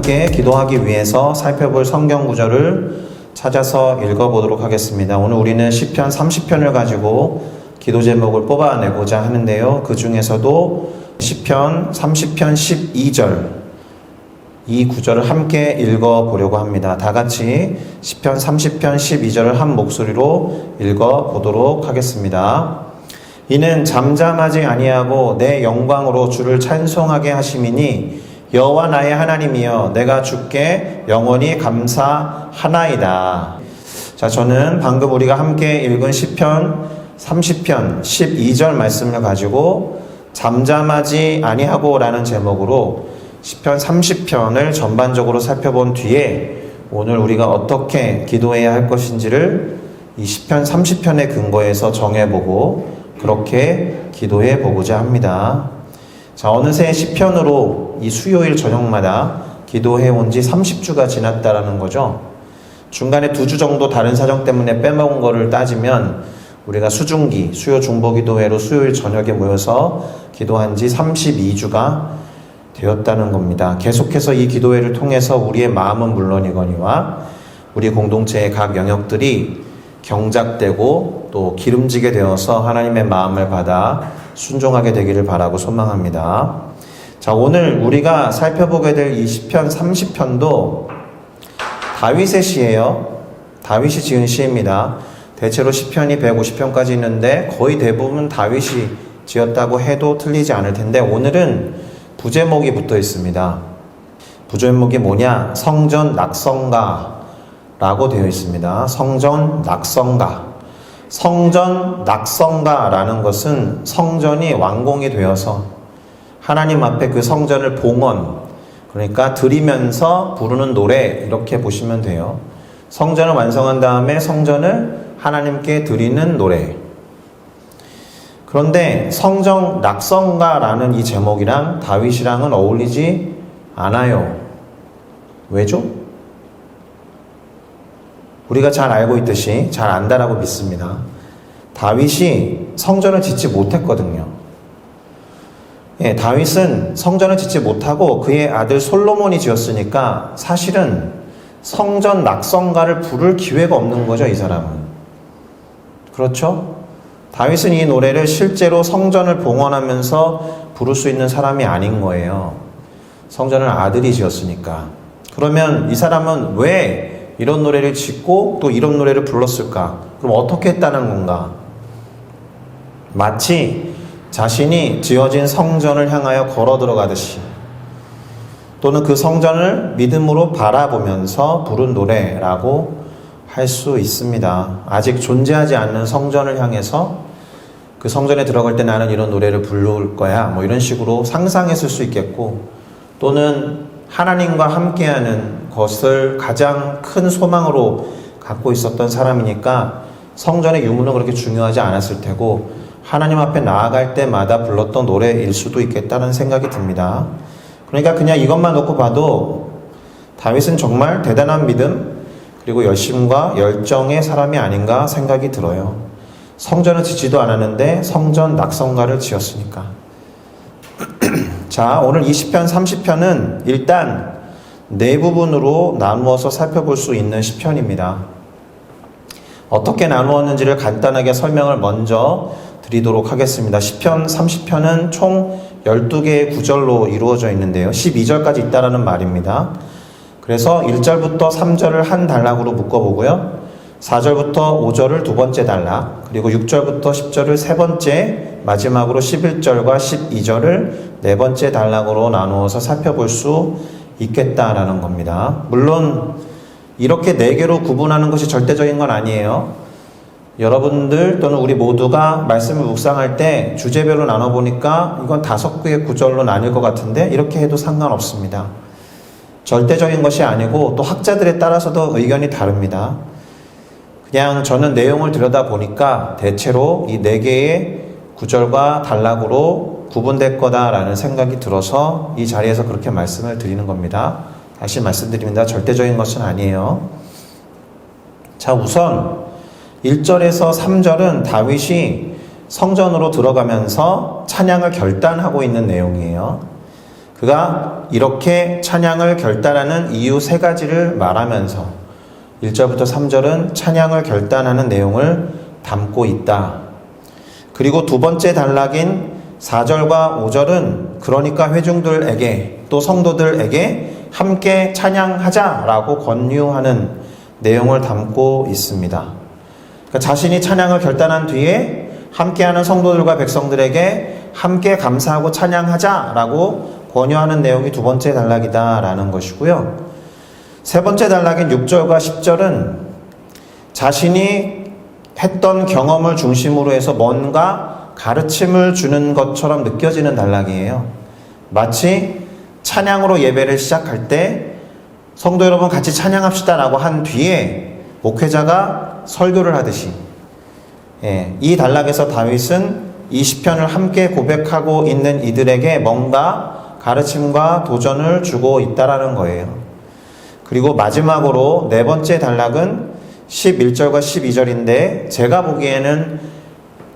함께 기도하기 위해서 살펴볼 성경 구절을 찾아서 읽어보도록 하겠습니다. 오늘 우리는 시편 30편을 가지고 기도 제목을 뽑아내고자 하는데요. 그 중에서도 시편 30편 12절 이 구절을 함께 읽어보려고 합니다. 다 같이 시편 30편 12절을 한 목소리로 읽어보도록 하겠습니다. 이는 잠잠하지 아니하고 내 영광으로 주를 찬송하게 하심이니 여호와 나의 하나님이여 내가 주께 영원히 감사하나이다. 자, 저는 방금 우리가 함께 읽은 시편 30편 12절 말씀을 가지고 잠잠하지 아니하고 라는 제목으로 시편 30편을 전반적으로 살펴본 뒤에 오늘 우리가 어떻게 기도해야 할 것인지를 이 시편 30편의 근거에서 정해보고 그렇게 기도해 보고자 합니다. 자, 어느새 시편으로 이 수요일 저녁마다 기도해 온 지 30주가 지났다라는 거죠. 중간에 2주 정도 다른 사정 때문에 빼먹은 거를 따지면 우리가 수중기, 수요 중보기도회로 수요일 저녁에 모여서 기도한 지 32주가 되었다는 겁니다. 계속해서 이 기도회를 통해서 우리의 마음은 물론이거니와 우리 공동체의 각 영역들이 경작되고 또 기름지게 되어서 하나님의 마음을 받아 순종하게 되기를 바라고 소망합니다. 자, 오늘 우리가 살펴보게 될 이 시편 30편도 다윗의 시예요. 다윗이 지은 시입니다. 대체로 시편이 150편까지 있는데 거의 대부분 다윗이 지었다고 해도 틀리지 않을 텐데 오늘은 부제목이 붙어 있습니다. 부제목이 뭐냐? 성전 낙성가 라고 되어 있습니다. 성전 낙성가. 성전 낙성가라는 것은 성전이 완공이 되어서 하나님 앞에 그 성전을 봉헌, 그러니까 드리면서 부르는 노래 이렇게 보시면 돼요. 성전을 완성한 다음에 성전을 하나님께 드리는 노래. 그런데 성전 낙성가라는 이 제목이랑 다윗이랑은 어울리지 않아요. 왜죠? 우리가 잘 알고 있듯이 잘 안다라고 믿습니다. 다윗이 성전을 짓지 못했거든요. 예, 다윗은 성전을 짓지 못하고 그의 아들 솔로몬이 지었으니까 사실은 성전 낙성가를 부를 기회가 없는 거죠, 이 사람은. 그렇죠? 다윗은 이 노래를 실제로 성전을 봉헌하면서 부를 수 있는 사람이 아닌 거예요. 성전을 아들이 지었으니까. 그러면 이 사람은 왜 이런 노래를 짓고 또 이런 노래를 불렀을까? 그럼 어떻게 했다는 건가? 마치 자신이 지어진 성전을 향하여 걸어 들어가듯이 또는 그 성전을 믿음으로 바라보면서 부른 노래라고 할 수 있습니다. 아직 존재하지 않는 성전을 향해서 그 성전에 들어갈 때 나는 이런 노래를 부를 거야. 뭐 이런 식으로 상상했을 수 있겠고 또는 하나님과 함께하는 것을 가장 큰 소망으로 갖고 있었던 사람이니까 성전의 유무는 그렇게 중요하지 않았을 테고 하나님 앞에 나아갈 때마다 불렀던 노래일 수도 있겠다는 생각이 듭니다. 그러니까 그냥 이것만 놓고 봐도 다윗은 정말 대단한 믿음 그리고 열심과 열정의 사람이 아닌가 생각이 들어요. 성전을 짓지도 않았는데 성전 낙성가를 지었으니까. 자, 오늘 이 시편 30편은 일단 네 부분으로 나누어서 살펴볼 수 있는 시편입니다. 어떻게 나누었는지를 간단하게 설명을 먼저 드리도록 하겠습니다. 시편 30편은 총 12개의 구절로 이루어져 있는데요. 12절까지 있다라는 말입니다. 그래서 1절부터 3절을 한 단락으로 묶어보고요. 4절부터 5절을 두 번째 단락, 그리고 6절부터 10절을 세 번째, 마지막으로 11절과 12절을 네 번째 단락으로 나누어서 살펴볼 수 있겠다라는 겁니다. 물론 이렇게 네 개로 구분하는 것이 절대적인 건 아니에요. 여러분들 또는 우리 모두가 말씀을 묵상할 때 주제별로 나눠보니까 이건 5개의 구절로 나뉠 것 같은데 이렇게 해도 상관없습니다. 절대적인 것이 아니고 또 학자들에 따라서도 의견이 다릅니다. 그냥 저는 내용을 들여다보니까 대체로 이 4개의 구절과 단락으로 구분될 거다라는 생각이 들어서 이 자리에서 그렇게 말씀을 드리는 겁니다. 다시 말씀드립니다. 절대적인 것은 아니에요. 자, 우선 1절에서 3절은 다윗이 성전으로 들어가면서 찬양을 결단하고 있는 내용이에요. 그가 이렇게 찬양을 결단하는 이유 세 가지를 말하면서 1절부터 3절은 찬양을 결단하는 내용을 담고 있다. 그리고 두 번째 단락인 4절과 5절은 그러니까 회중들에게 또 성도들에게 함께 찬양하자라고 권유하는 내용을 담고 있습니다. 그러니까 자신이 찬양을 결단한 뒤에 함께하는 성도들과 백성들에게 함께 감사하고 찬양하자라고 권유하는 내용이 두 번째 단락이다라는 것이고요. 세 번째 단락인 6절과 10절은 자신이 했던 경험을 중심으로 해서 뭔가 가르침을 주는 것처럼 느껴지는 단락이에요. 마치 찬양으로 예배를 시작할 때 성도 여러분 같이 찬양합시다라고 한 뒤에 목회자가 설교를 하듯이 이 단락에서 다윗은 이 시편을 함께 고백하고 있는 이들에게 뭔가 가르침과 도전을 주고 있다라는 거예요. 그리고 마지막으로 네 번째 단락은 11절과 12절인데 제가 보기에는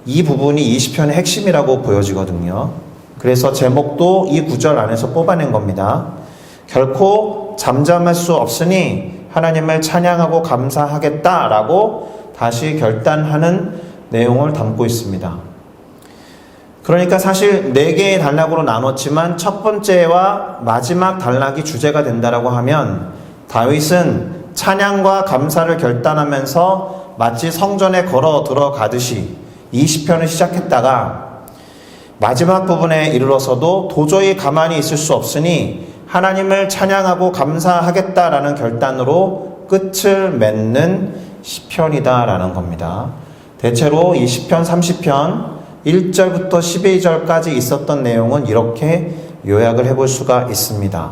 이 부분이 이 시편의 핵심이라고 보여지거든요. 그래서 제목도 이 구절 안에서 뽑아낸 겁니다. 결코 잠잠할 수 없으니 하나님을 찬양하고 감사하겠다라고 다시 결단하는 내용을 담고 있습니다. 그러니까 사실 4개의 단락으로 나눴지만 첫 번째와 마지막 단락이 주제가 된다라고 하면 다윗은 찬양과 감사를 결단하면서 마치 성전에 걸어 들어가듯이 이 시편을 시작했다가 마지막 부분에 이르러서도 도저히 가만히 있을 수 없으니 하나님을 찬양하고 감사하겠다라는 결단으로 끝을 맺는 시편이다라는 겁니다. 대체로 이 시편 30편 1절부터 12절까지 있었던 내용은 이렇게 요약을 해볼 수가 있습니다.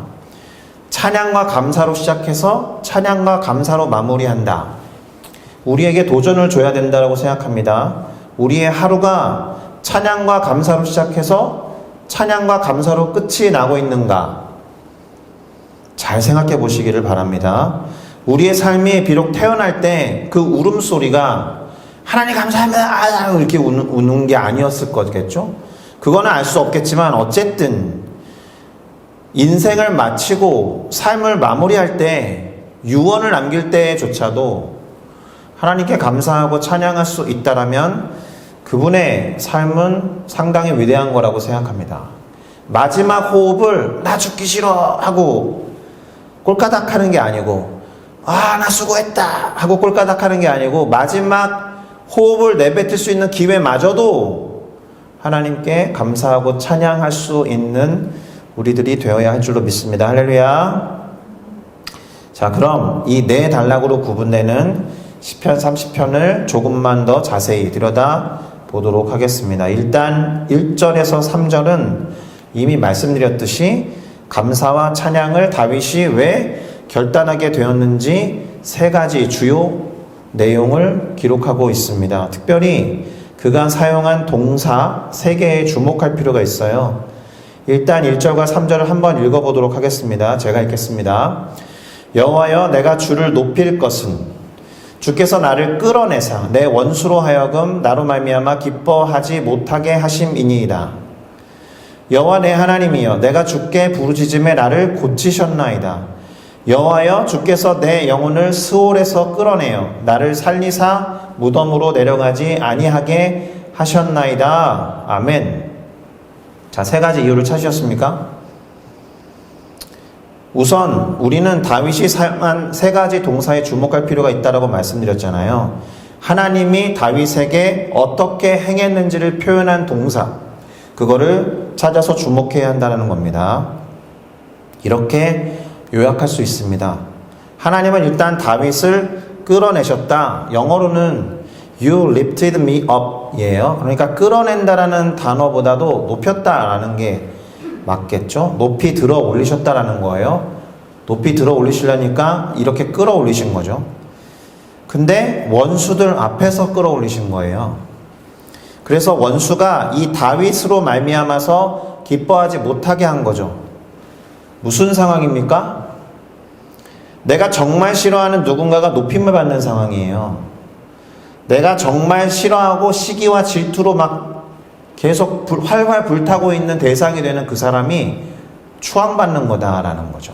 찬양과 감사로 시작해서 찬양과 감사로 마무리한다. 우리에게 도전을 줘야 된다고 생각합니다. 우리의 하루가 찬양과 감사로 시작해서 찬양과 감사로 끝이 나고 있는가? 잘 생각해 보시기를 바랍니다. 우리의 삶이 비록 태어날 때 그 울음소리가 하나님 감사합니다 이렇게 우는 게 아니었을 거겠죠? 그거는 알 수 없겠지만 어쨌든 인생을 마치고 삶을 마무리할 때 유언을 남길 때조차도 하나님께 감사하고 찬양할 수 있다라면 그분의 삶은 상당히 위대한 거라고 생각합니다. 마지막 호흡을 나 죽기 싫어 하고 꼴까닥 하는 게 아니고 나 수고했다 하고 꼴까닥 하는 게 아니고 마지막 호흡을 내뱉을 수 있는 기회마저도 하나님께 감사하고 찬양할 수 있는 우리들이 되어야 할 줄로 믿습니다. 할렐루야. 자, 그럼 이 네 단락으로 구분되는 시편 30편을 조금만 더 자세히 들여다 보도록 하겠습니다. 일단 1절에서 3절은 이미 말씀드렸듯이 감사와 찬양을 다윗이 왜 결단하게 되었는지 세 가지 주요 내용을 기록하고 있습니다. 특별히 그가 사용한 동사 3개에 주목할 필요가 있어요. 일단 1절과 3절을 한번 읽어보도록 하겠습니다. 제가 읽겠습니다. 여호와여 내가 주를 높일 것은 주께서 나를 끌어내사 내 원수로 하여금 나로 말미암아 기뻐하지 못하게 하심이니이다. 여호와 내 하나님이여 내가 주께 부르짖음에 나를 고치셨나이다. 여호와여 주께서 내 영혼을 스올에서 끌어내어 나를 살리사 무덤으로 내려가지 아니하게 하셨나이다. 아멘. 자, 3가지 이유를 찾으셨습니까? 우선 우리는 다윗이 사용한 3가지 동사에 주목할 필요가 있다고 말씀드렸잖아요. 하나님이 다윗에게 어떻게 행했는지를 표현한 동사, 그거를 찾아서 주목해야 한다는 겁니다. 이렇게 요약할 수 있습니다. 하나님은 일단 다윗을 끌어내셨다. 영어로는 You lifted me up 예요. 그러니까 끌어낸다라는 단어보다도 높였다라는 게 맞겠죠. 높이 들어 올리셨다라는 거예요. 높이 들어 올리시려니까 이렇게 끌어올리신 거죠. 근데 원수들 앞에서 끌어올리신 거예요. 그래서 원수가 이 다윗으로 말미암아서 기뻐하지 못하게 한 거죠. 무슨 상황입니까? 내가 정말 싫어하는 누군가가 높임을 받는 상황이에요. 내가 정말 싫어하고 시기와 질투로 막 계속 활활 불타고 있는 대상이 되는 그 사람이 추앙받는 거다라는 거죠.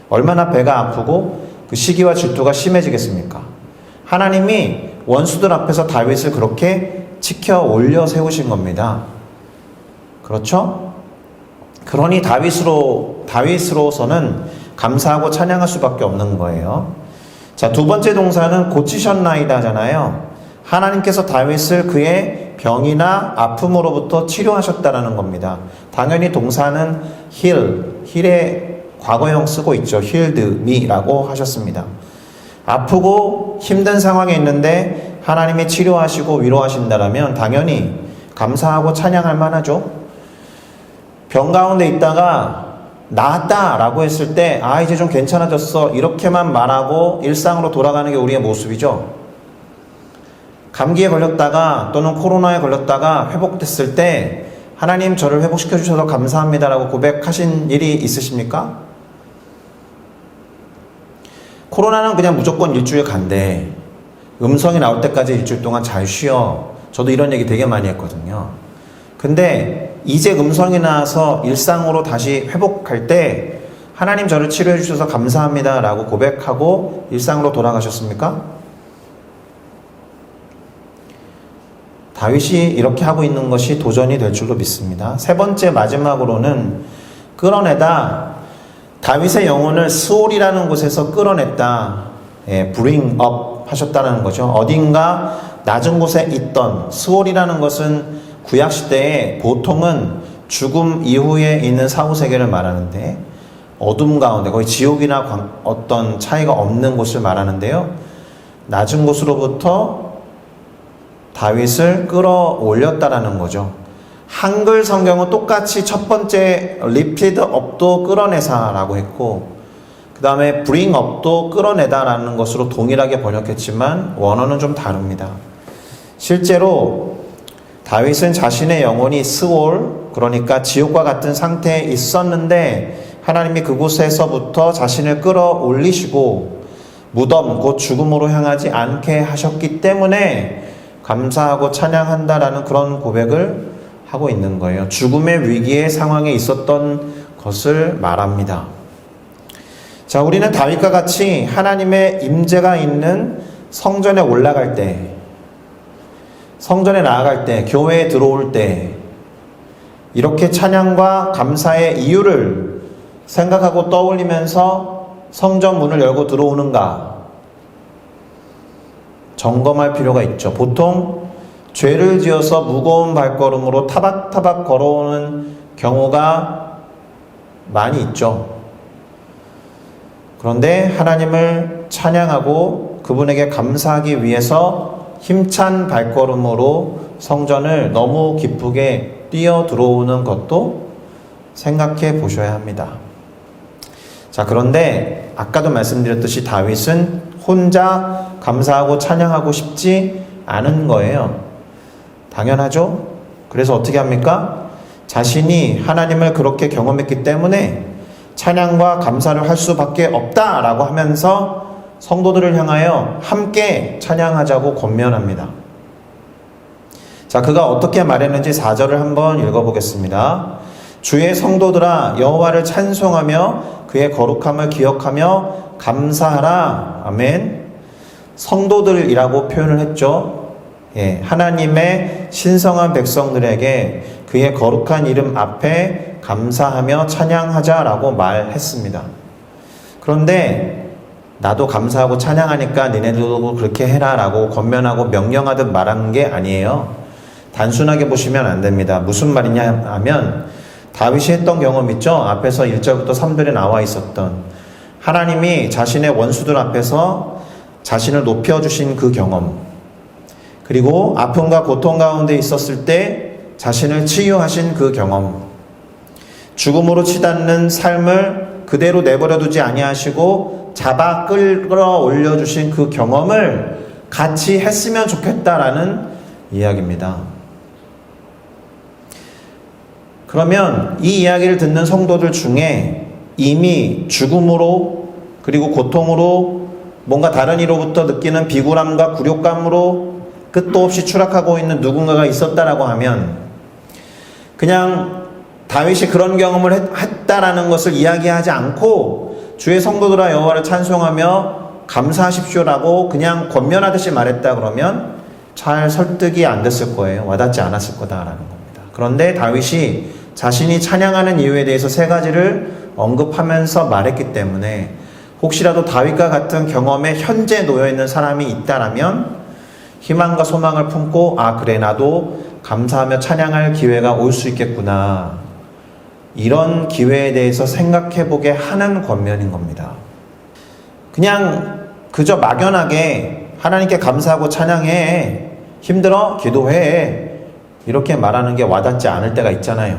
얼마나 배가 아프고 그 시기와 질투가 심해지겠습니까? 하나님이 원수들 앞에서 다윗을 그렇게 지켜 올려 세우신 겁니다. 그렇죠? 그러니 다윗으로서는 감사하고 찬양할 수밖에 없는 거예요. 자, 두 번째 동사는 고치셨나이다잖아요. 하나님께서 다윗을 그의 병이나 아픔으로부터 치료하셨다라는 겁니다. 당연히 동사는 힐의 과거형 쓰고 있죠. healed me라고 하셨습니다. 아프고 힘든 상황에 있는데 하나님이 치료하시고 위로하신다라면 당연히 감사하고 찬양할 만하죠. 병 가운데 있다가 나았다라고 했을 때 이제 좀 괜찮아졌어 이렇게만 말하고 일상으로 돌아가는 게 우리의 모습이죠. 감기에 걸렸다가 또는 코로나에 걸렸다가 회복됐을 때 하나님 저를 회복시켜 주셔서 감사합니다라고 고백하신 일이 있으십니까? 코로나는 그냥 무조건 일주일 간대. 음성이 나올 때까지 일주일 동안 잘 쉬어. 저도 이런 얘기 되게 많이 했거든요. 근데 이제 음성이 나와서 일상으로 다시 회복할 때 하나님 저를 치료해 주셔서 감사합니다 라고 고백하고 일상으로 돌아가셨습니까? 다윗이 이렇게 하고 있는 것이 도전이 될 줄로 믿습니다. 세 번째 마지막으로는 끌어내다. 다윗의 영혼을 스올이라는 곳에서 끌어냈다. bring up 하셨다는 거죠. 어딘가 낮은 곳에 있던 스올이라는 것은 구약시대에 보통은 죽음 이후에 있는 사후세계를 말하는데 어둠 가운데 거의 지옥이나 어떤 차이가 없는 곳을 말하는데요. 낮은 곳으로부터 다윗을 끌어올렸다라는 거죠. 한글 성경은 똑같이 첫 번째 lifted up도 끌어내사라고 했고 그 다음에 bring up도 끌어내다라는 것으로 동일하게 번역했지만 원어는 좀 다릅니다. 실제로 다윗은 자신의 영혼이 스올, 그러니까 지옥과 같은 상태에 있었는데 하나님이 그곳에서부터 자신을 끌어올리시고 무덤, 곧 죽음으로 향하지 않게 하셨기 때문에 감사하고 찬양한다라는 그런 고백을 하고 있는 거예요. 죽음의 위기의 상황에 있었던 것을 말합니다. 자, 우리는 다윗과 같이 하나님의 임재가 있는 성전에 올라갈 때, 성전에 나아갈 때, 교회에 들어올 때 이렇게 찬양과 감사의 이유를 생각하고 떠올리면서 성전 문을 열고 들어오는가 점검할 필요가 있죠. 보통 죄를 지어서 무거운 발걸음으로 타박타박 걸어오는 경우가 많이 있죠. 그런데 하나님을 찬양하고 그분에게 감사하기 위해서 힘찬 발걸음으로 성전을 너무 기쁘게 뛰어 들어오는 것도 생각해 보셔야 합니다. 자, 그런데 아까도 말씀드렸듯이 다윗은 혼자 감사하고 찬양하고 싶지 않은 거예요. 당연하죠? 그래서 어떻게 합니까? 자신이 하나님을 그렇게 경험했기 때문에 찬양과 감사를 할 수밖에 없다라고 하면서 성도들을 향하여 함께 찬양하자고 권면합니다. 자, 그가 어떻게 말했는지 4절을 한번 읽어보겠습니다. 주의 성도들아 여호와를 찬송하며 그의 거룩함을 기억하며 감사하라. 아멘. 성도들이라고 표현을 했죠. 하나님의 신성한 백성들에게 그의 거룩한 이름 앞에 감사하며 찬양하자라고 말했습니다. 그런데 나도 감사하고 찬양하니까 니네들도 그렇게 해라 라고 권면하고 명령하듯 말한 게 아니에요. 단순하게 보시면 안 됩니다. 무슨 말이냐 하면 다윗이 했던 경험 있죠. 앞에서 1절부터 3절에 나와 있었던 하나님이 자신의 원수들 앞에서 자신을 높여주신 그 경험, 그리고 아픔과 고통 가운데 있었을 때 자신을 치유하신 그 경험, 죽음으로 치닫는 삶을 그대로 내버려두지 아니하시고 잡아 끌어올려 주신 그 경험을 같이 했으면 좋겠다라는 이야기입니다. 그러면 이 이야기를 듣는 성도들 중에 이미 죽음으로 그리고 고통으로 뭔가 다른 이로부터 느끼는 비굴함과 굴욕감으로 끝도 없이 추락하고 있는 누군가가 있었다라고 하면 그냥 다윗이 그런 경험을 했다라는 것을 이야기하지 않고 주의 성도들아 여호와를 찬송하며 감사하십시오라고 그냥 권면하듯이 말했다 그러면 잘 설득이 안 됐을 거예요. 와닿지 않았을 거다라는 겁니다. 그런데 다윗이 자신이 찬양하는 이유에 대해서 세 가지를 언급하면서 말했기 때문에 혹시라도 다윗과 같은 경험에 현재 놓여있는 사람이 있다라면 희망과 소망을 품고 그래 나도 감사하며 찬양할 기회가 올 수 있겠구나, 이런 기회에 대해서 생각해보게 하는 권면인 겁니다. 그냥 그저 막연하게 하나님께 감사하고 찬양해, 힘들어? 기도해, 이렇게 말하는 게 와닿지 않을 때가 있잖아요.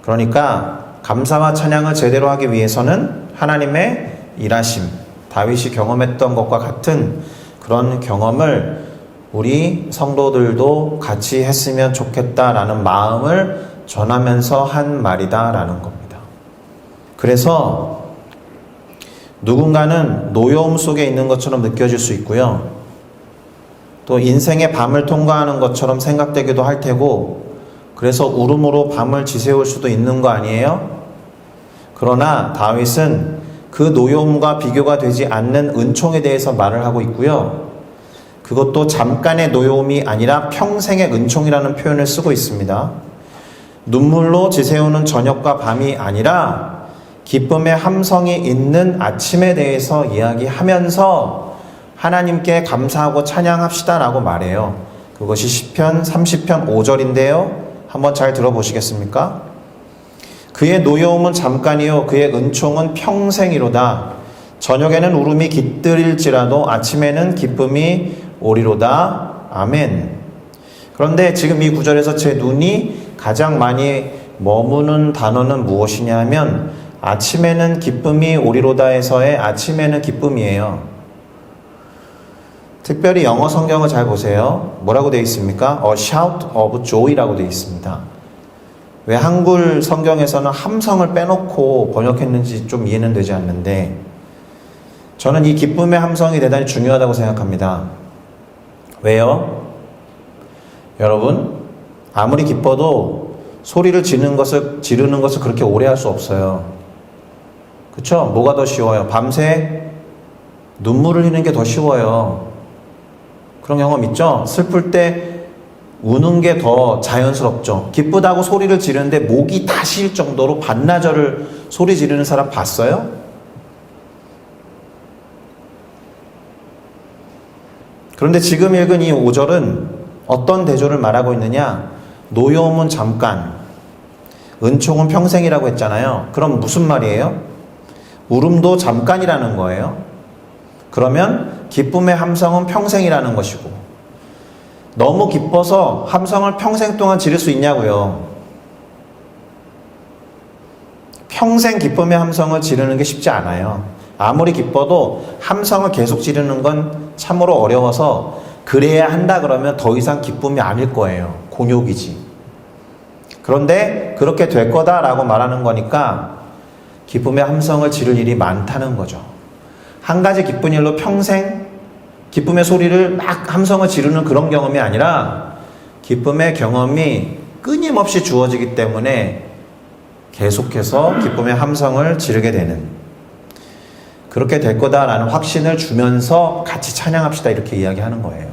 그러니까 감사와 찬양을 제대로 하기 위해서는 하나님의 일하심, 다윗이 경험했던 것과 같은 그런 경험을 우리 성도들도 같이 했으면 좋겠다라는 마음을 전하면서 한 말이다라는 겁니다. 그래서 누군가는 노여움 속에 있는 것처럼 느껴질 수 있고요. 또 인생의 밤을 통과하는 것처럼 생각되기도 할 테고, 그래서 울음으로 밤을 지새울 수도 있는 거 아니에요? 그러나 다윗은 그 노여움과 비교가 되지 않는 은총에 대해서 말을 하고 있고요. 그것도 잠깐의 노여움이 아니라 평생의 은총이라는 표현을 쓰고 있습니다. 눈물로 지새우는 저녁과 밤이 아니라 기쁨의 함성이 있는 아침에 대해서 이야기하면서 하나님께 감사하고 찬양합시다 라고 말해요. 그것이 시편 30편 5절인데요. 한번 잘 들어보시겠습니까? 그의 노여움은 잠깐이요 그의 은총은 평생이로다. 저녁에는 울음이 깃들일지라도 아침에는 기쁨이 오리로다. 아멘. 그런데 지금 이 구절에서 제 눈이 가장 많이 머무는 단어는 무엇이냐 하면 아침에는 기쁨이 오리로다에서의 아침에는 기쁨이에요. 특별히 영어 성경을 잘 보세요. 뭐라고 되어 있습니까? A shout of joy라고 되어 있습니다. 왜 한글 성경에서는 함성을 빼놓고 번역했는지 좀 이해는 되지 않는데, 저는 이 기쁨의 함성이 대단히 중요하다고 생각합니다. 왜요? 여러분, 아무리 기뻐도 소리를 지르는 것을 그렇게 오래 할 수 없어요. 그쵸? 뭐가 더 쉬워요? 밤새 눈물을 흘리는 게 더 쉬워요. 그런 경험 있죠? 슬플 때 우는 게 더 자연스럽죠. 기쁘다고 소리를 지르는데 목이 다 쉴 정도로 반나절을 소리 지르는 사람 봤어요? 그런데 지금 읽은 이 5절은 어떤 대조를 말하고 있느냐? 노여움은 잠깐, 은총은 평생이라고 했잖아요. 그럼 무슨 말이에요? 울음도 잠깐이라는 거예요. 그러면 기쁨의 함성은 평생이라는 것이고, 너무 기뻐서 함성을 평생 동안 지를 수 있냐고요. 평생 기쁨의 함성을 지르는 게 쉽지 않아요. 아무리 기뻐도 함성을 계속 지르는 건 참으로 어려워서, 그래야 한다 그러면 더 이상 기쁨이 아닐 거예요. 곤욕이지. 그런데 그렇게 될 거다라고 말하는 거니까 기쁨의 함성을 지를 일이 많다는 거죠. 한 가지 기쁜 일로 평생 기쁨의 소리를 막 함성을 지르는 그런 경험이 아니라 기쁨의 경험이 끊임없이 주어지기 때문에 계속해서 기쁨의 함성을 지르게 되는, 그렇게 될 거다라는 확신을 주면서 같이 찬양합시다 이렇게 이야기하는 거예요.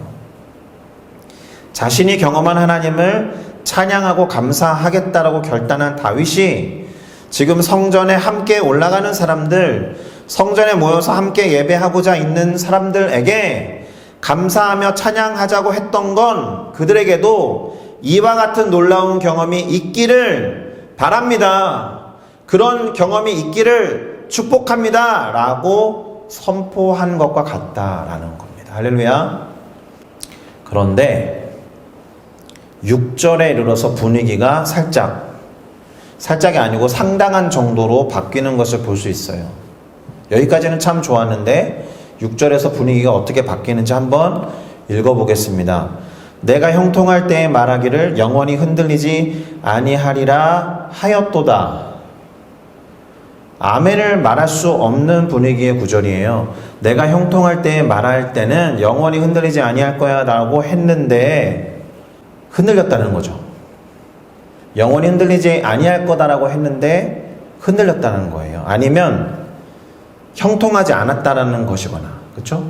자신이 경험한 하나님을 찬양하고 감사하겠다라고 결단한 다윗이 지금 성전에 함께 올라가는 사람들, 성전에 모여서 함께 예배하고자 있는 사람들에게 감사하며 찬양하자고 했던 건 그들에게도 이와 같은 놀라운 경험이 있기를 바랍니다. 그런 경험이 있기를 축복합니다. 라고 선포한 것과 같다라는 겁니다. 할렐루야. 그런데 6절에 이르러서 분위기가 살짝이 아니고 상당한 정도로 바뀌는 것을 볼 수 있어요. 여기까지는 참 좋았는데 6절에서 분위기가 어떻게 바뀌는지 한번 읽어보겠습니다. 내가 형통할 때에 말하기를 영원히 흔들리지 아니하리라 하였도다. 아멘을 말할 수 없는 분위기의 구절이에요. 내가 형통할 때에 말할 때는 영원히 흔들리지 아니할 거야 라고 했는데 흔들렸다는 거죠. 영원히 흔들리지 아니할 거다라고 했는데 흔들렸다는 거예요. 아니면 형통하지 않았다라는 것이거나, 그렇죠?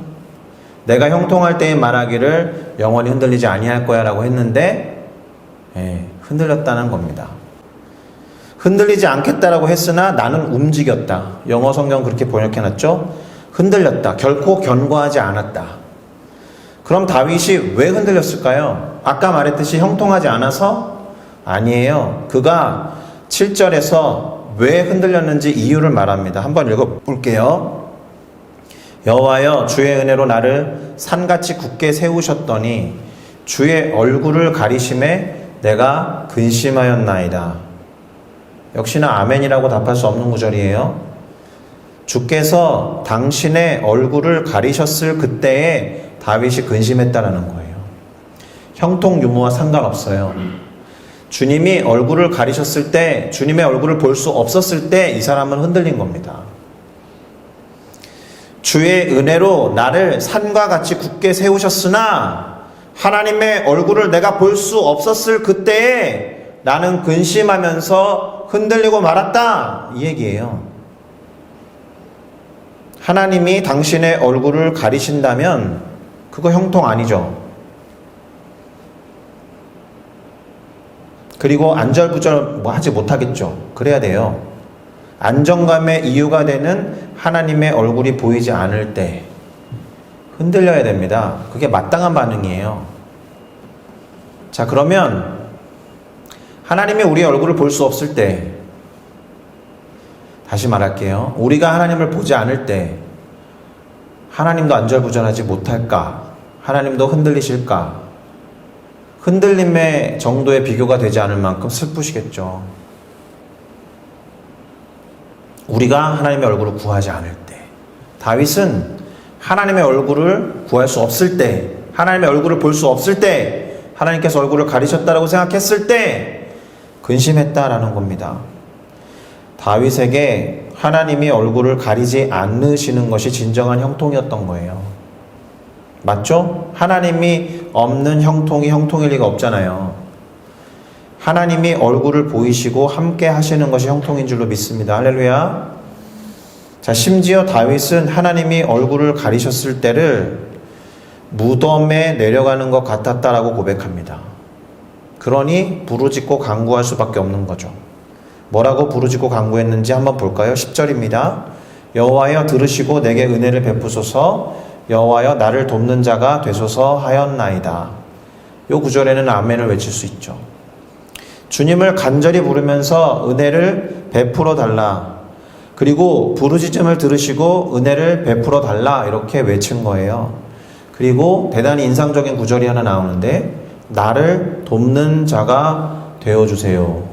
내가 형통할 때에 말하기를 영원히 흔들리지 아니할 거야라고 했는데 흔들렸다는 겁니다. 흔들리지 않겠다라고 했으나 나는 움직였다. 영어 성경 그렇게 번역해놨죠? 흔들렸다. 결코 견고하지 않았다. 그럼 다윗이 왜 흔들렸을까요? 아까 말했듯이 형통하지 않아서? 아니에요. 그가 7절에서 왜 흔들렸는지 이유를 말합니다. 한번 읽어볼게요. 여호와여 주의 은혜로 나를 산같이 굳게 세우셨더니 주의 얼굴을 가리심에 내가 근심하였나이다. 역시나 아멘이라고 답할 수 없는 구절이에요. 주께서 당신의 얼굴을 가리셨을 그때에 다윗이 근심했다라는 거예요. 형통 유무와 상관없어요. 주님이 얼굴을 가리셨을 때, 주님의 얼굴을 볼 수 없었을 때 이 사람은 흔들린 겁니다. 주의 은혜로 나를 산과 같이 굳게 세우셨으나 하나님의 얼굴을 내가 볼 수 없었을 그때에 나는 근심하면서 흔들리고 말았다, 이 얘기예요. 하나님이 당신의 얼굴을 가리신다면 그거 형통 아니죠. 그리고 안절부절 뭐 하지 못하겠죠. 그래야 돼요. 안정감의 이유가 되는 하나님의 얼굴이 보이지 않을 때 흔들려야 됩니다. 그게 마땅한 반응이에요. 자, 그러면 하나님이 우리의 얼굴을 볼 수 없을 때, 다시 말할게요. 우리가 하나님을 보지 않을 때 하나님도 안절부절하지 못할까? 하나님도 흔들리실까? 흔들림의 정도의 비교가 되지 않을 만큼 슬프시겠죠. 우리가 하나님의 얼굴을 구하지 않을 때, 다윗은 하나님의 얼굴을 구할 수 없을 때, 하나님의 얼굴을 볼 수 없을 때, 하나님께서 얼굴을 가리셨다라고 생각했을 때 근심했다라는 겁니다. 다윗에게 하나님이 얼굴을 가리지 않으시는 것이 진정한 형통이었던 거예요. 맞죠? 하나님이 없는 형통이 형통일 리가 없잖아요. 하나님이 얼굴을 보이시고 함께 하시는 것이 형통인 줄로 믿습니다. 할렐루야. 자, 심지어 다윗은 하나님이 얼굴을 가리셨을 때를 무덤에 내려가는 것 같았다라고 고백합니다. 그러니 부르짖고 간구할 수밖에 없는 거죠. 뭐라고 부르짖고 간구했는지 한번 볼까요? 10절입니다. 여호와여 들으시고 내게 은혜를 베푸소서. 여호와여 나를 돕는 자가 되소서 하였나이다. 이 구절에는 아멘을 외칠 수 있죠. 주님을 간절히 부르면서 은혜를 베풀어 달라. 그리고 부르짖음을 들으시고 은혜를 베풀어 달라, 이렇게 외친 거예요. 그리고 대단히 인상적인 구절이 하나 나오는데, 나를 돕는 자가 되어주세요.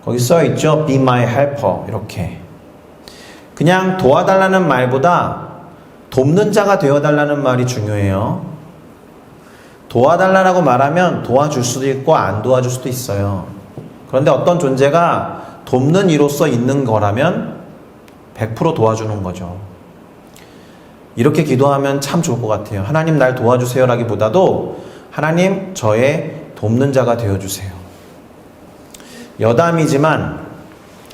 거기 써있죠. Be my helper. 이렇게. 그냥 도와달라는 말보다 돕는 자가 되어달라는 말이 중요해요. 도와달라고 말하면 도와줄 수도 있고 안 도와줄 수도 있어요. 그런데 어떤 존재가 돕는 이로서 있는 거라면 100% 도와주는 거죠. 이렇게 기도하면 참 좋을 것 같아요. 하나님 날 도와주세요 라기보다도 하나님 저의 돕는 자가 되어주세요. 여담이지만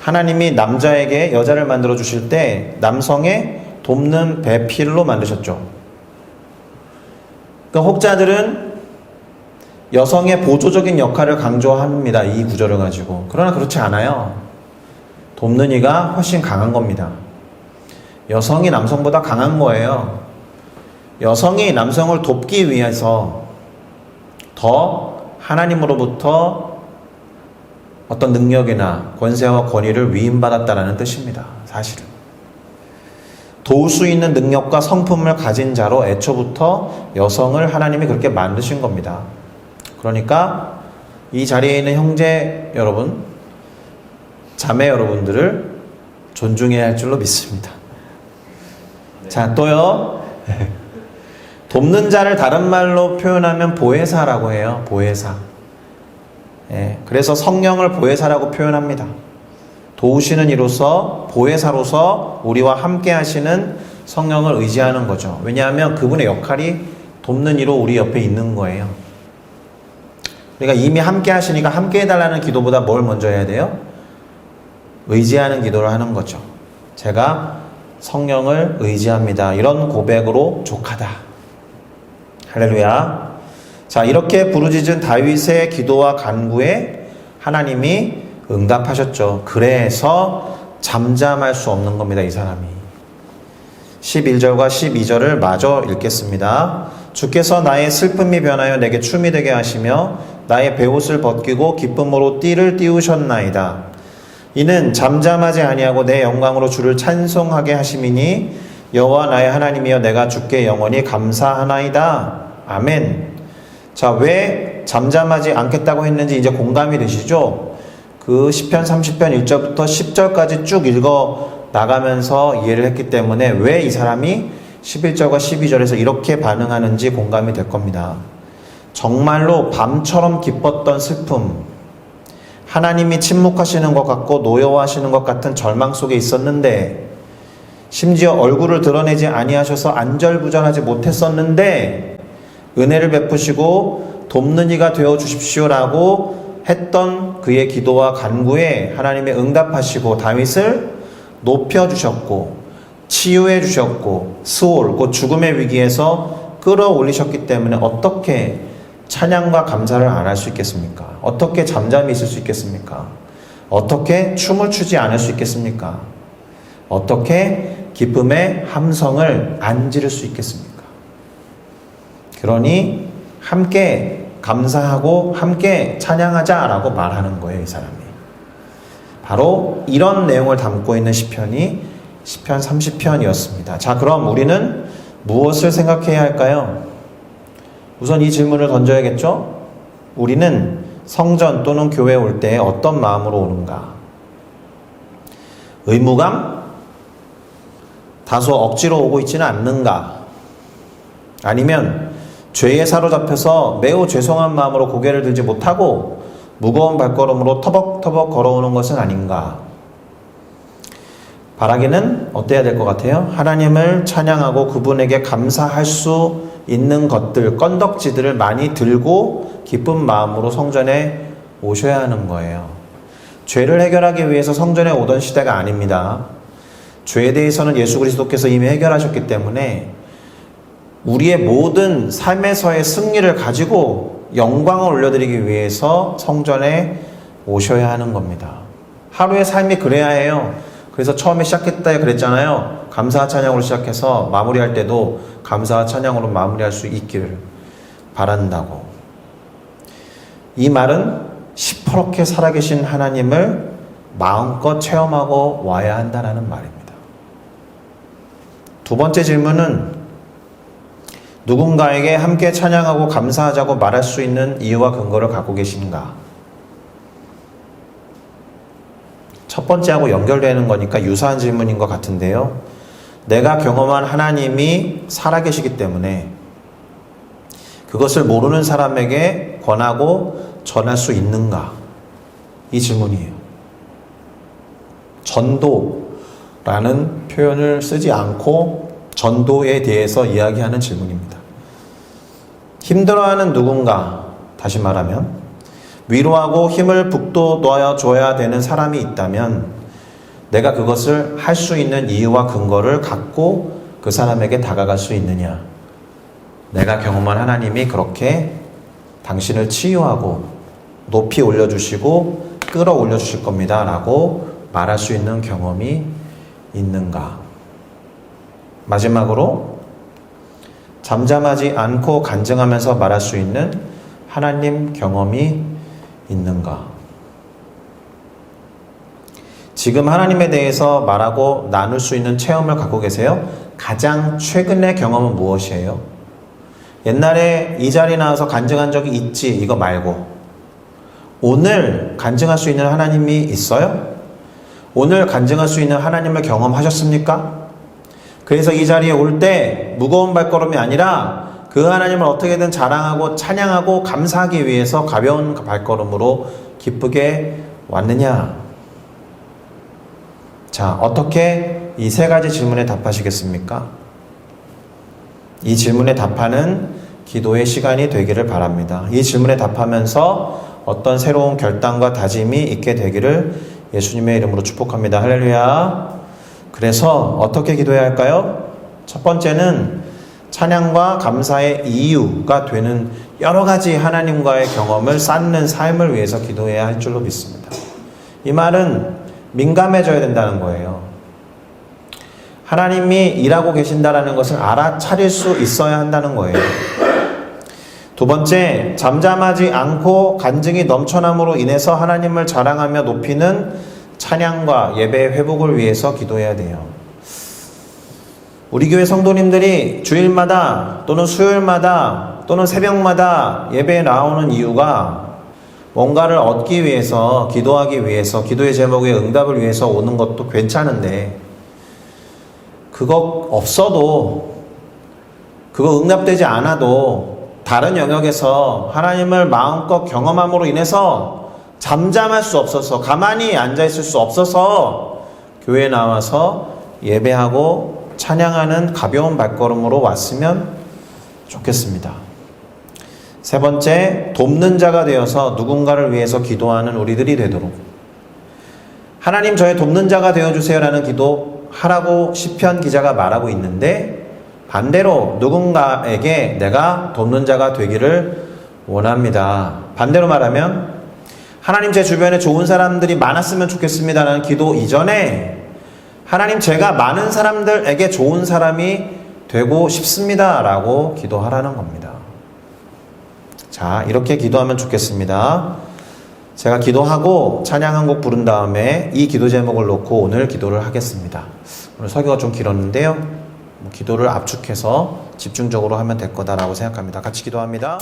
하나님이 남자에게 여자를 만들어 주실 때 남성의 돕는 배필로 만드셨죠. 그러니까 혹자들은 여성의 보조적인 역할을 강조합니다. 이 구절을 가지고. 그러나 그렇지 않아요. 돕는 이가 훨씬 강한 겁니다. 여성이 남성보다 강한 거예요. 여성이 남성을 돕기 위해서 더 하나님으로부터 어떤 능력이나 권세와 권위를 위임받았다라는 뜻입니다. 사실은. 도울 수 있는 능력과 성품을 가진 자로 애초부터 여성을 하나님이 그렇게 만드신 겁니다. 그러니까 이 자리에 있는 형제 여러분, 자매 여러분들을 존중해야 할 줄로 믿습니다. 자, 또요. 돕는 자를 다른 말로 표현하면 보혜사라고 해요. 보혜사. 그래서 성령을 보혜사라고 표현합니다. 도우시는 이로서, 보혜사로서 우리와 함께 하시는 성령을 의지하는 거죠. 왜냐하면 그분의 역할이 돕는 이로 우리 옆에 있는 거예요. 그러니까 이미 함께 하시니까 함께 해달라는 기도보다 뭘 먼저 해야 돼요? 의지하는 기도를 하는 거죠. 제가 성령을 의지합니다. 이런 고백으로 족하다. 할렐루야. 자, 이렇게 부르짖은 다윗의 기도와 간구에 하나님이 응답하셨죠. 그래서 잠잠할 수 없는 겁니다, 이 사람이. 11절과 12절을 마저 읽겠습니다. 주께서 나의 슬픔이 변하여 내게 춤이 되게 하시며 나의 베옷을 벗기고 기쁨으로 띠를 띄우셨나이다. 이는 잠잠하지 아니하고 내 영광으로 주를 찬송하게 하심이니 여호와 나의 하나님이여 내가 주께 영원히 감사하나이다. 아멘. 자, 왜 잠잠하지 않겠다고 했는지 이제 공감이 되시죠? 그 시편 30편 1절부터 10절까지 쭉 읽어 나가면서 이해를 했기 때문에 왜 이 사람이 11절과 12절에서 이렇게 반응하는지 공감이 될 겁니다. 정말로 밤처럼 기뻤던 슬픔, 하나님이 침묵하시는 것 같고 노여워하시는 것 같은 절망 속에 있었는데, 심지어 얼굴을 드러내지 아니하셔서 안절부절하지 못했었는데 은혜를 베푸시고 돕는 이가 되어 주십시오라고 했던 그의 기도와 간구에 하나님의 응답하시고 다윗을 높여주셨고 치유해 주셨고 스올 곧 죽음의 위기에서 끌어올리셨기 때문에 어떻게 찬양과 감사를 안 할 수 있겠습니까? 어떻게 잠잠히 있을 수 있겠습니까? 어떻게 춤을 추지 않을 수 있겠습니까? 어떻게 기쁨의 함성을 안 지를 수 있겠습니까? 그러니 함께 감사하고 함께 찬양하자라고 말하는 거예요, 이 사람이. 바로 이런 내용을 담고 있는 시편이 시편 30편이었습니다. 자, 그럼 우리는 무엇을 생각해야 할까요? 우선 이 질문을 던져야겠죠? 우리는 성전 또는 교회에 올 때 어떤 마음으로 오는가? 의무감? 다소 억지로 오고 있지는 않는가? 아니면 죄에 사로잡혀서 매우 죄송한 마음으로 고개를 들지 못하고 무거운 발걸음으로 터벅터벅 걸어오는 것은 아닌가? 바라기는 어때야 될 것 같아요? 하나님을 찬양하고 그분에게 감사할 수 있는 것들, 건덕지들을 많이 들고 기쁜 마음으로 성전에 오셔야 하는 거예요. 죄를 해결하기 위해서 성전에 오던 시대가 아닙니다. 죄에 대해서는 예수 그리스도께서 이미 해결하셨기 때문에 우리의 모든 삶에서의 승리를 가지고 영광을 올려드리기 위해서 성전에 오셔야 하는 겁니다. 하루의 삶이 그래야 해요. 그래서 처음에 시작했다 그랬잖아요. 감사와 찬양으로 시작해서 마무리할 때도 감사와 찬양으로 마무리할 수 있기를 바란다고. 이 말은 시퍼렇게 살아계신 하나님을 마음껏 체험하고 와야 한다는 말입니다. 두 번째 질문은 누군가에게 함께 찬양하고 감사하자고 말할 수 있는 이유와 근거를 갖고 계신가? 첫 번째하고 연결되는 거니까 유사한 질문인 것 같은데요. 내가 경험한 하나님이 살아계시기 때문에 그것을 모르는 사람에게 권하고 전할 수 있는가? 이 질문이에요. 전도라는 표현을 쓰지 않고 전도에 대해서 이야기하는 질문입니다. 힘들어하는 누군가, 다시 말하면 위로하고 힘을 북돋워 줘야 되는 사람이 있다면 내가 그것을 할 수 있는 이유와 근거를 갖고 그 사람에게 다가갈 수 있느냐? 내가 경험한 하나님이 그렇게 당신을 치유하고 높이 올려주시고 끌어올려 주실 겁니다 라고 말할 수 있는 경험이 있는가? 마지막으로 잠잠하지 않고 간증하면서 말할 수 있는 하나님 경험이 있는가? 지금 하나님에 대해서 말하고 나눌 수 있는 체험을 갖고 계세요? 가장 최근의 경험은 무엇이에요? 옛날에 이 자리에 나와서 간증한 적이 있지, 이거 말고 오늘 간증할 수 있는 하나님이 있어요? 오늘 간증할 수 있는 하나님을 경험하셨습니까? 그래서 이 자리에 올 때 무거운 발걸음이 아니라 그 하나님을 어떻게든 자랑하고 찬양하고 감사하기 위해서 가벼운 발걸음으로 기쁘게 왔느냐? 자, 어떻게 이 세 가지 질문에 답하시겠습니까? 이 질문에 답하는 기도의 시간이 되기를 바랍니다. 이 질문에 답하면서 어떤 새로운 결단과 다짐이 있게 되기를 예수님의 이름으로 축복합니다. 할렐루야. 그래서 어떻게 기도해야 할까요? 첫 번째는 찬양과 감사의 이유가 되는 여러 가지 하나님과의 경험을 쌓는 삶을 위해서 기도해야 할 줄로 믿습니다. 이 말은 민감해져야 된다는 거예요. 하나님이 일하고 계신다는 것을 알아차릴 수 있어야 한다는 거예요. 두 번째, 잠잠하지 않고 간증이 넘쳐남으로 인해서 하나님을 자랑하며 높이는 찬양과 예배의 회복을 위해서 기도해야 돼요. 우리 교회 성도님들이 주일마다 또는 수요일마다 또는 새벽마다 예배에 나오는 이유가 뭔가를 얻기 위해서, 기도하기 위해서, 기도의 제목의 응답을 위해서 오는 것도 괜찮은데 그거 없어도, 그거 응답되지 않아도 다른 영역에서 하나님을 마음껏 경험함으로 인해서 잠잠할 수 없어서, 가만히 앉아있을 수 없어서 교회에 나와서 예배하고 찬양하는 가벼운 발걸음으로 왔으면 좋겠습니다. 세 번째, 돕는 자가 되어서 누군가를 위해서 기도하는 우리들이 되도록, 하나님 저의 돕는 자가 되어주세요 라는 기도 하라고 시편 기자가 말하고 있는데, 반대로 누군가에게 내가 돕는 자가 되기를 원합니다. 반대로 말하면 하나님 제 주변에 좋은 사람들이 많았으면 좋겠습니다 라는 기도 이전에 하나님 제가 많은 사람들에게 좋은 사람이 되고 싶습니다 라고 기도하라는 겁니다. 자, 이렇게 기도하면 좋겠습니다. 제가 기도하고 찬양 한 곡 부른 다음에 이 기도 제목을 놓고 오늘 기도를 하겠습니다. 오늘 설교가 좀 길었는데요, 기도를 압축해서 집중적으로 하면 될 거다라고 생각합니다. 같이 기도합니다.